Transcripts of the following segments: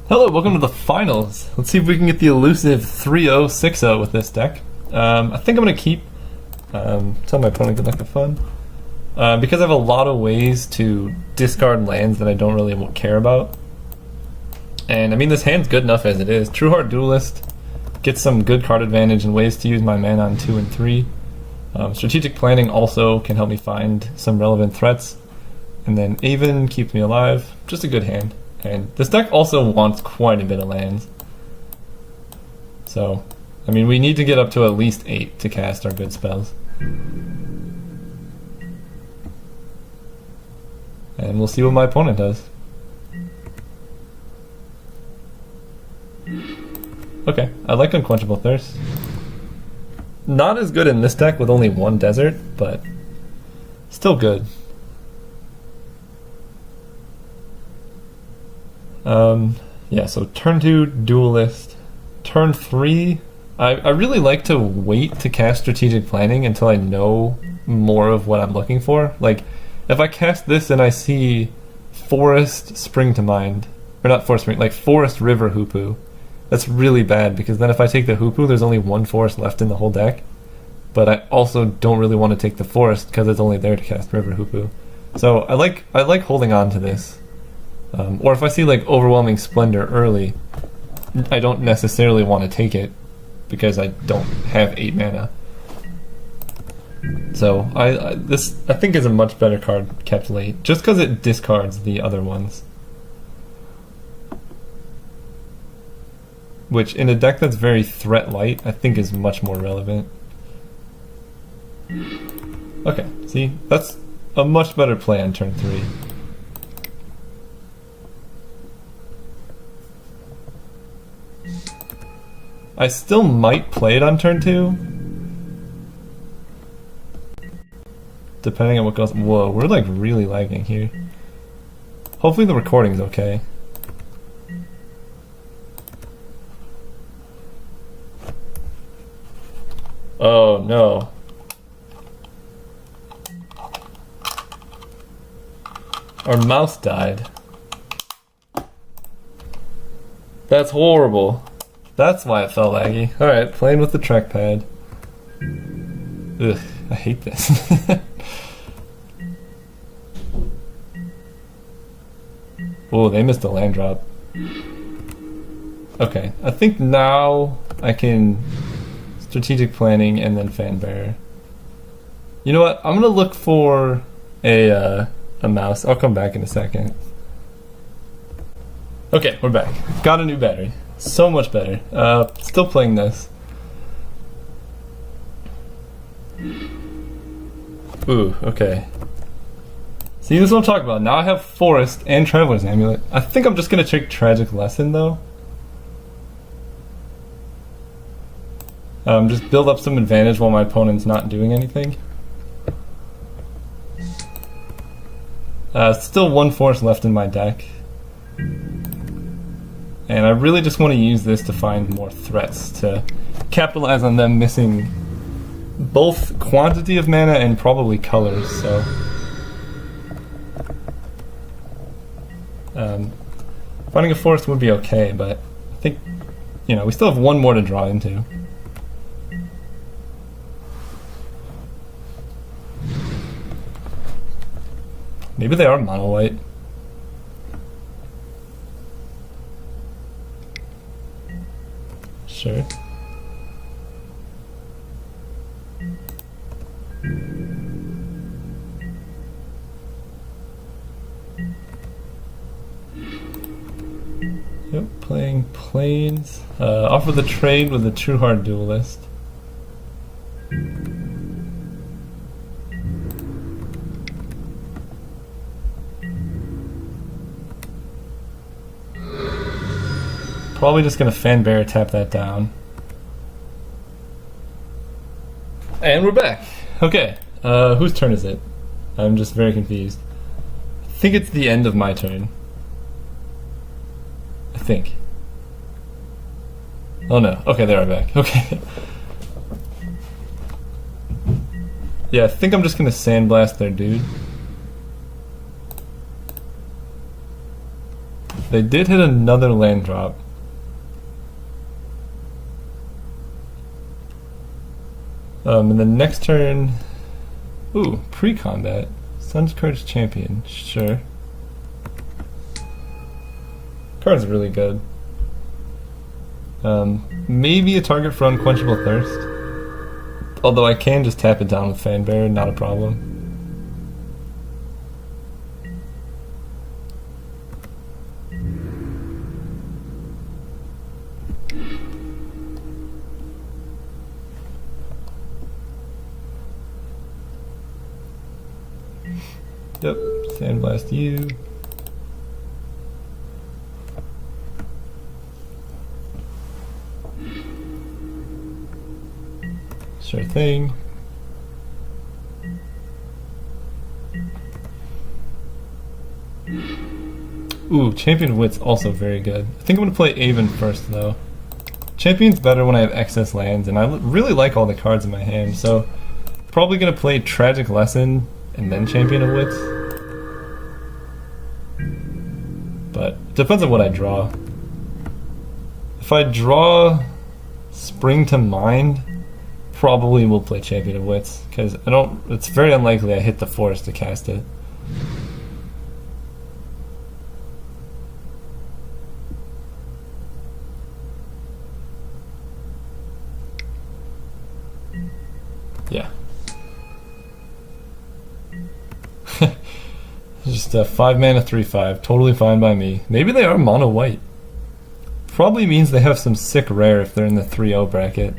Hello, welcome to the finals. Let's see if we can get the elusive 3-0, 6-0 with this deck. I think I'm going to keep, tell my opponent good luck have fun, because I have a lot of ways to discard lands that I don't really care about. And I mean, this hand's good enough as it is. True Heart Duelist gets some good card advantage and ways to use my mana on 2 and 3. Strategic Planning also can help me find some relevant threats. And then Aven keeps me alive. Just a good hand. And this deck also wants quite a bit of lands. So, I mean, we need to get up to at least 8 to cast our good spells. And we'll see what my opponent does. Okay, I like Unquenchable Thirst. Not as good in this deck with only 1 desert, but still good. Yeah, so turn 2, Duelist. Turn 3, I really like to wait to cast Strategic Planning until I know more of what I'm looking for. Like, if I cast this and I see Forest Spring to Mind, or not Forest Spring, like Forest River Hoopu, that's really bad, because then if I take the Hoopu, there's only 1 forest left in the whole deck. But I also don't really want to take the forest, because it's only there to cast River Hoopu. So I like holding on to this. Or if I see like Overwhelming Splendor early, I don't necessarily want to take it because I don't have 8 mana. So this I think is a much better card kept late, just because it discards the other ones. Which in a deck that's very threat light, I think is much more relevant. Okay, see, that's a much better play on turn 3. I still might play it on turn 2. Depending on what goes. Whoa, we're like really lagging here. Hopefully the recording's okay. Oh no. Our mouse died. That's horrible. That's why it felt laggy. Alright, playing with the trackpad. Ugh, I hate this. Oh, they missed a land drop. Okay, I think now I can Strategic Planning and then Fanbearer. You know what? I'm gonna look for a mouse. I'll come back in a second. Okay, we're back. Got a new battery. So much better. Still playing this. Ooh, okay. See, this is what I'm talking about. Now I have Forest and Traveler's Amulet. I think I'm just gonna take Tragic Lesson though. Just build up some advantage while my opponent's not doing anything. Still 1 forest left in my deck. And I really just want to use this to find more threats, to capitalize on them missing both quantity of mana and probably colors, so... finding a forest would be okay, but I think, you know, we still have 1 more to draw into. Maybe they are mono white. Sure. Yep, playing Plains. Offer the trade with a True Heart Duelist. Probably just gonna Fanbearer tap that down. And we're back. Okay, whose turn is it? I'm just very confused. I think it's the end of my turn. I think. Oh no. Okay, they're back. Okay. Yeah, I think I'm just gonna Sandblast their dude. They did hit another land drop. And the next turn... Ooh, pre-combat. Sun's Courage Champion. Sure. Card's really good. Maybe a target for Unquenchable Thirst. Although I can just tap it down with Fanbearer, not a problem. Yep, Sandblast you. Sure thing. Ooh, Champion of Wit's also very good. I think I'm gonna play Avon first though. Champion's better when I have excess lands, and I really like all the cards in my hand, so probably gonna play Tragic Lesson and then Champion of Wits. But it depends on what I draw. If I draw Spring to Mind, probably will play Champion of Wits, because it's very unlikely I hit the forest to cast it. Yeah. Just a 5 mana 3/5, totally fine by me. Maybe they are mono white. Probably means they have some sick rare if they're in the 3-0 bracket.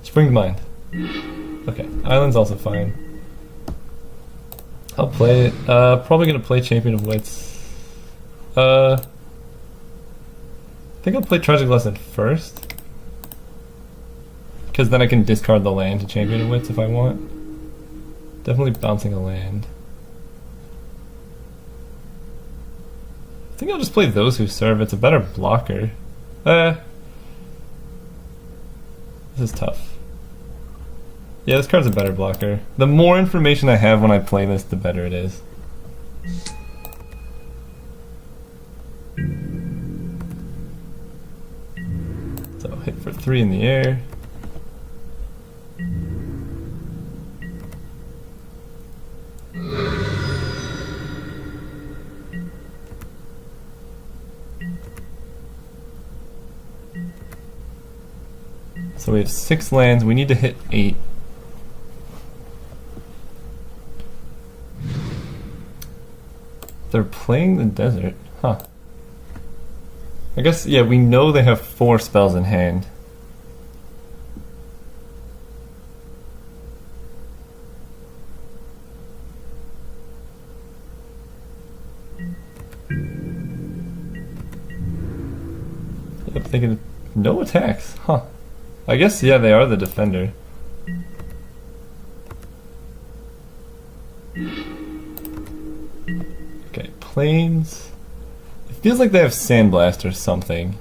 Spring to Mind. Okay, Island's also fine. I'll play it. Probably gonna play Champion of Wits. I think I'll play Tragic Lesson first, because then I can discard the land to Champion of Wits if I want. Definitely bouncing a land. I think I'll just play Those Who Serve. It's a better blocker. This is tough. Yeah, this card's a better blocker. The more information I have when I play this, the better it is. So hit for 3 in the air. So we have 6 lands. We need to hit 8. They're playing the desert. Huh. I guess, yeah, we know they have 4 spells in hand. Yep, thinking no attacks. Huh. I guess, yeah, they are the defender. Okay, Plains. It feels like they have Sandblast or something.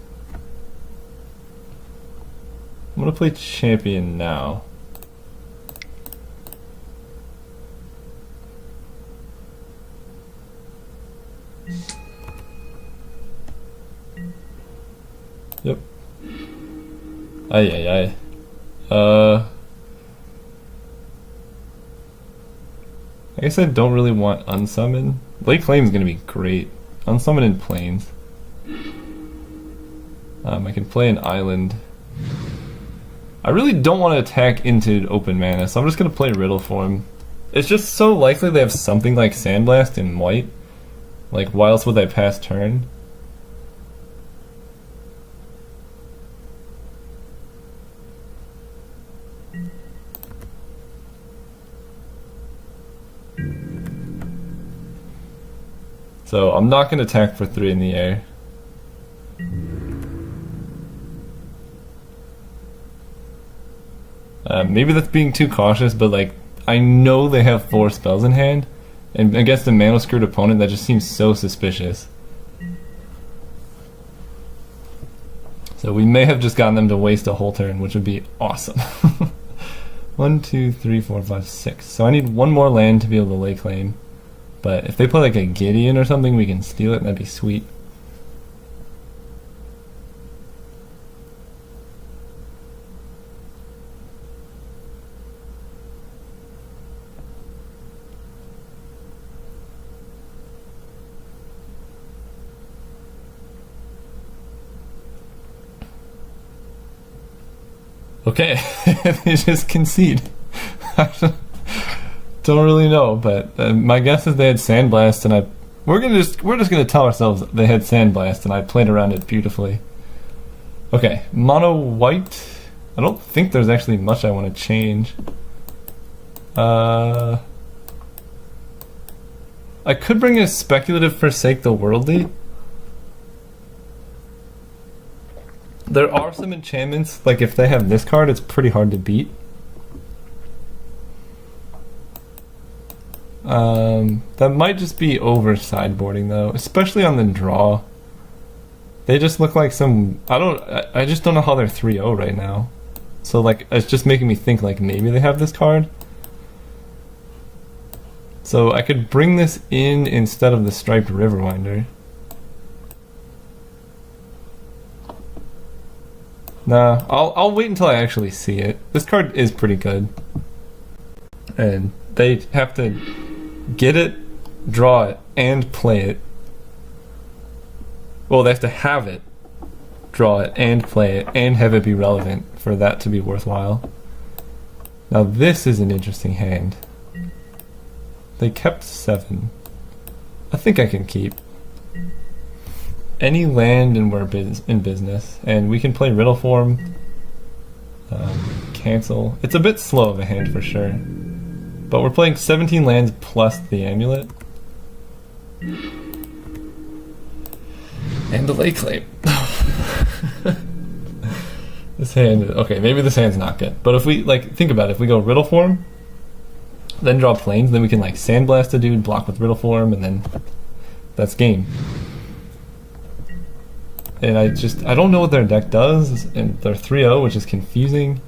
I'm gonna play Champion now. Yep. Ay. I guess I don't really want Unsummon. Lake Claim's gonna be great. Unsummon in Plains. I can play an Island. I really don't want to attack into open mana, so I'm just gonna play Riddle Form. It's just so likely they have something like Sandblast in white. Like, why else would they pass turn? So I'm not going to attack for 3 in the air. Maybe that's being too cautious, but like, I know they have 4 spells in hand, and against a mana-screwed opponent that just seems so suspicious. So we may have just gotten them to waste a whole turn, which would be awesome. 1, 2, 3, 4, 5, 6. So I need one more land to be able to lay claim. But if they play like a Gideon or something, we can steal it, and that'd be sweet. Okay, they just concede. Don't really know, but my guess is they had Sandblast, and we're just gonna tell ourselves they had Sandblast, and I played around it beautifully. Okay, mono white. I don't think there's actually much I want to change. I could bring a speculative Forsake the Worldly. There are some enchantments, like if they have this card, it's pretty hard to beat. That might just be over sideboarding though, especially on the draw. They just look like some, I just don't know how they're 3-0 right now. So like, it's just making me think like maybe they have this card. So I could bring this in instead of the Striped Riverwinder. Nah, I'll wait until I actually see it. This card is pretty good. And they have to get it, draw it, and play it. Well, they have to have it, draw it, and play it, and have it be relevant for that to be worthwhile. Now this is an interesting hand. They kept 7. I think I can keep any land, and we're in business. And we can play Riddle Form, cancel. It's a bit slow of a hand for sure. But we're playing 17 lands plus the amulet. And the lay claim. This hand, okay, maybe this hand's not good. But if we, like, think about it. If we go Riddle Form, then draw planes, then we can, like, Sandblast a dude, block with Riddle Form, and then that's game. And I don't know what their deck does, and they're 3-0, which is confusing.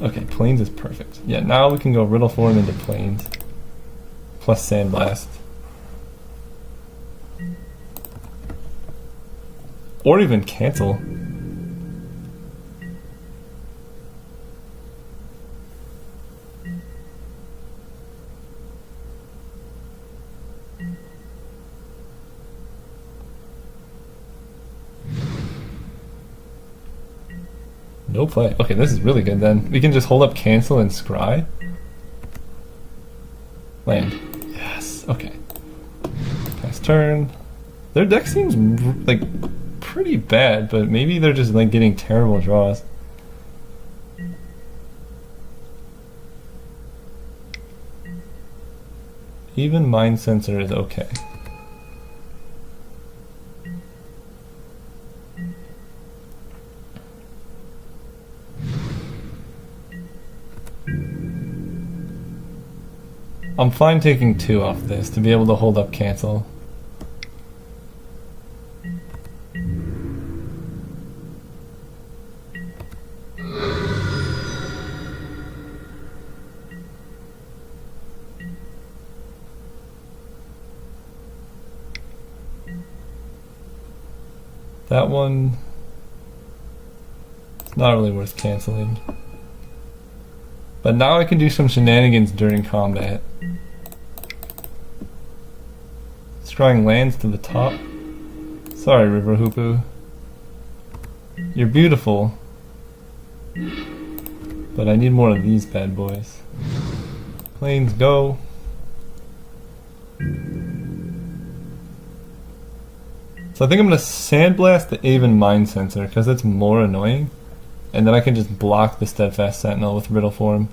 Okay, planes is perfect. Yeah, now we can go Riddle Form into planes, plus Sandblast. Or even cancel. No play. Okay, this is really good then. We can just hold up cancel and scry. Land. Yes. Okay. Pass turn. Their deck seems like pretty bad, but maybe they're just like getting terrible draws. Even Mind Sensor is okay. I'm fine taking 2 off this to be able to hold up cancel. That one, it's not really worth canceling. But now I can do some shenanigans during combat. Scrying lands to the top. Sorry, River Hoopu. You're beautiful. But I need more of these bad boys. Planes go. So I think I'm going to Sandblast the Aven Mind Sensor because it's more annoying. And then I can just block the Steadfast Sentinel with Riddle Form.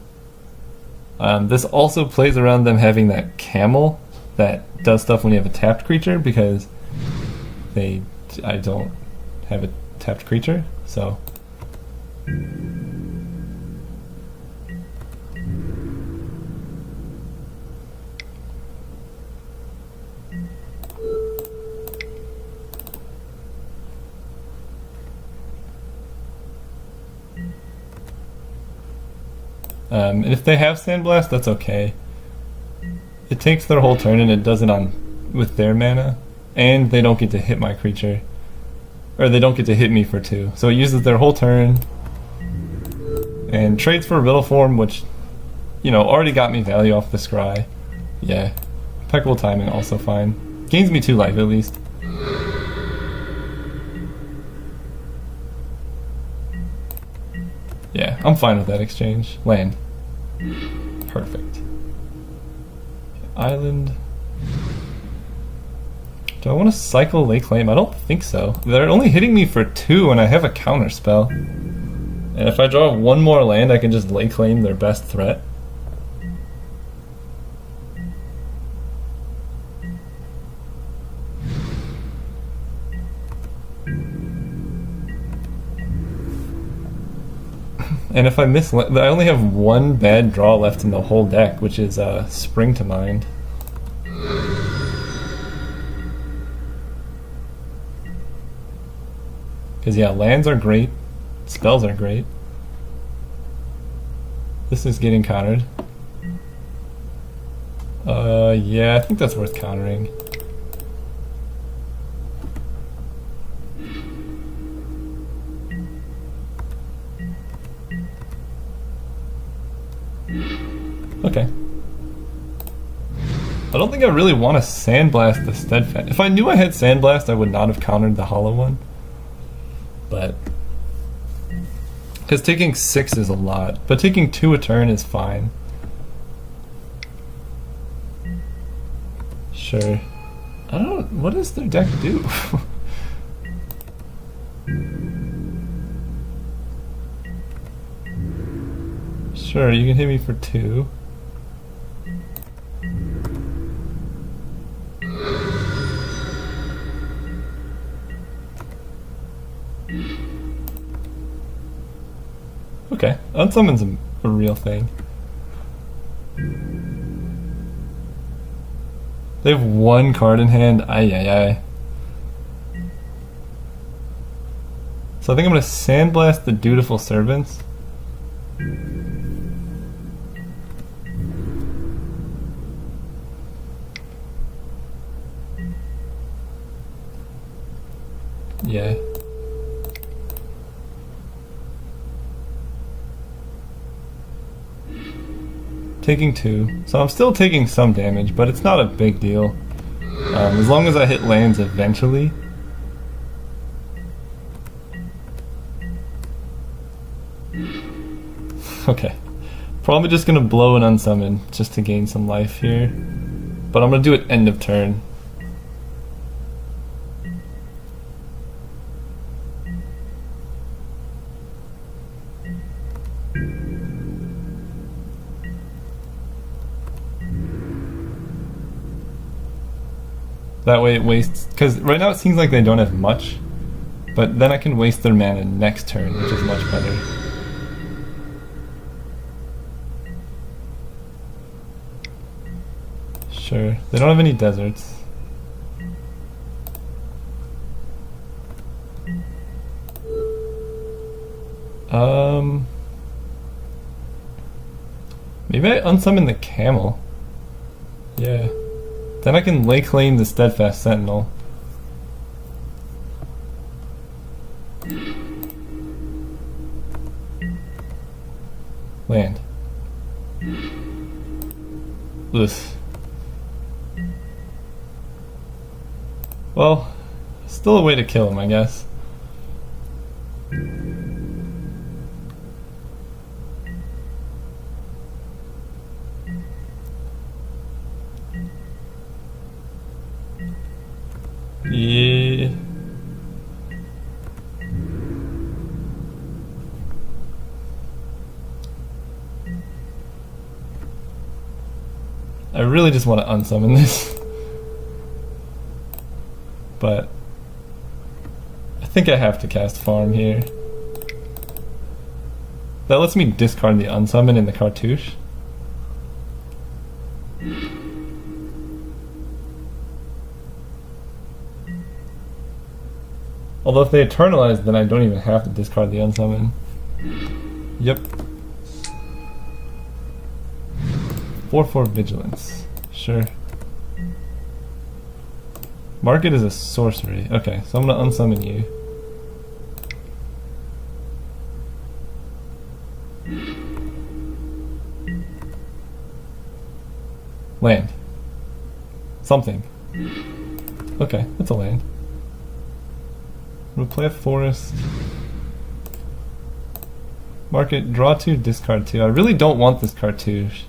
This also plays around them having that camel that does stuff when you have a tapped creature because I don't have a tapped creature, so. And if they have Sandblast, that's okay. It takes their whole turn and it does it on with their mana, and they don't get to hit my creature, or they don't get to hit me for 2. So it uses their whole turn and trades for a Riddle Form, which, you know, already got me value off the scry. Yeah, impeccable timing, also fine. Gains me 2 life at least. Yeah, I'm fine with that exchange. Land. Perfect. Island. Do I want to cycle Lake Claim? I don't think so. They're only hitting me for 2 and I have a counter spell. And if I draw 1 more land, I can just Lake Claim their best threat. And if I miss, I only have 1 bad draw left in the whole deck, which is Spring to Mind. Because yeah, lands are great, spells are great. This is getting countered. Yeah, I think that's worth countering. Okay. I don't think I really want to Sandblast the Steadfast. If I knew I had Sandblast, I would not have countered the Hollow one. But because taking 6 is a lot, but taking 2 a turn is fine. Sure. I don't. What does their deck do? Sure, you can hit me for 2. Okay, unsummon's a real thing. They have 1 card in hand. Ay. So I think I'm gonna Sandblast the Dutiful Servants. Yeah. Taking 2. So I'm still taking some damage, but it's not a big deal. As long as I hit lands eventually. Okay. Probably just gonna blow an unsummon just to gain some life here. But I'm gonna do it end of turn. That way it wastes, because right now it seems like they don't have much, but then I can waste their mana next turn, which is much better. Sure, they don't have any deserts. Maybe I unsummon the camel. Yeah. Then I can lay claim the Steadfast Sentinel. Land. Ugh. Well, still a way to kill him, I guess. Yeah. I really just want to unsummon this. But I think I have to cast Farm here. That lets me discard the unsummon in the cartouche. Although if they eternalize, then I don't even have to discard the unsummon. Yep. 4/4 vigilance. Sure. Market is a sorcery. Okay, so I'm gonna unsummon you. Land. Something. Okay, that's a land. We'll play a forest. Market, draw 2, discard 2. I really don't want this cartouche.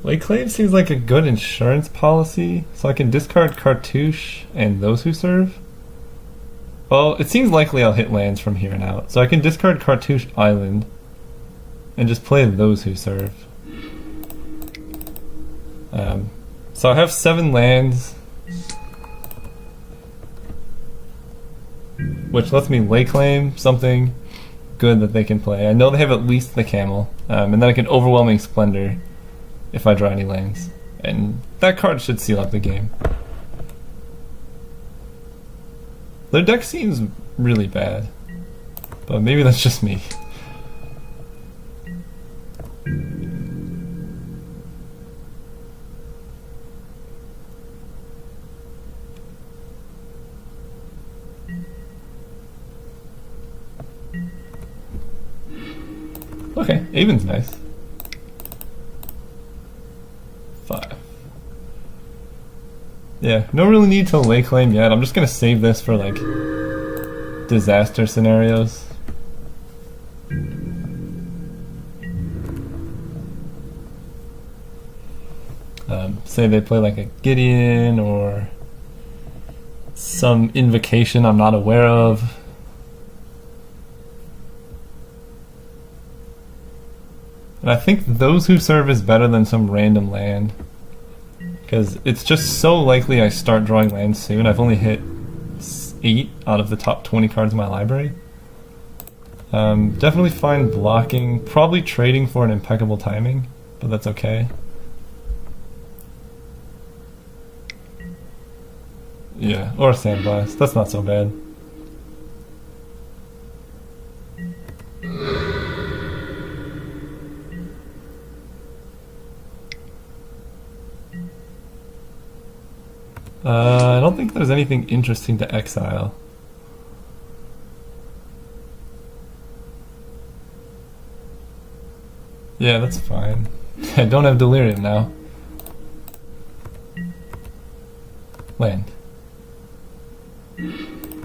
Lake Claim seems like a good insurance policy, so I can discard cartouche and those who serve. Well, it seems likely I'll hit lands from here on out, so I can discard cartouche island and just play those who serve. So I have 7 lands, which lets me lay claim something good that they can play. I know they have at least the camel, and then I can overwhelming Splendor if I draw any lands, and that card should seal up the game. Their deck seems really bad, but maybe that's just me. Okay, Avon's nice. 5. Yeah, no really need to lay claim yet. I'm just gonna save this for like disaster scenarios. Say they play like a Gideon or some invocation I'm not aware of. And I think those who serve is better than some random land, because it's just so likely I start drawing lands soon. I've only hit 8 out of the top 20 cards in my library. Definitely fine blocking, probably trading for an impeccable timing, but that's okay. Yeah, or a Sandblast, that's not so bad. I don't think there's anything interesting to exile. Yeah, that's fine. I don't have Delirium now. Land.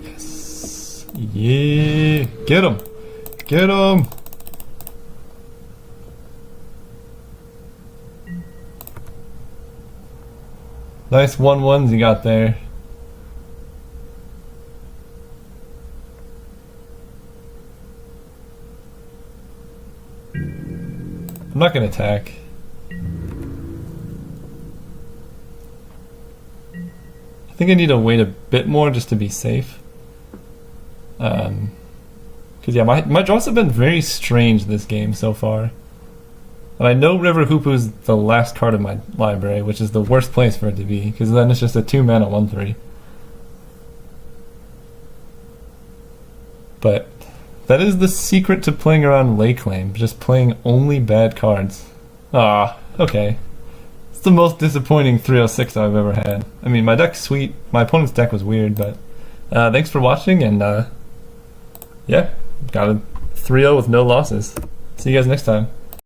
Yes. Yeah. Get him. Get him. Nice 1/1s you got there. I'm not gonna attack. I think I need to wait a bit more just to be safe. Because yeah, my draws have been very strange this game so far. And I know River Hoopu is the last card of my library, which is the worst place for it to be, because then it's just a 2-mana 1/3. But that is the secret to playing around Lay Claim, just playing only bad cards. Ah, okay. It's the most disappointing 306 I've ever had. I mean, my deck's sweet, my opponent's deck was weird, but thanks for watching, and yeah, got a 3-0 with no losses. See you guys next time.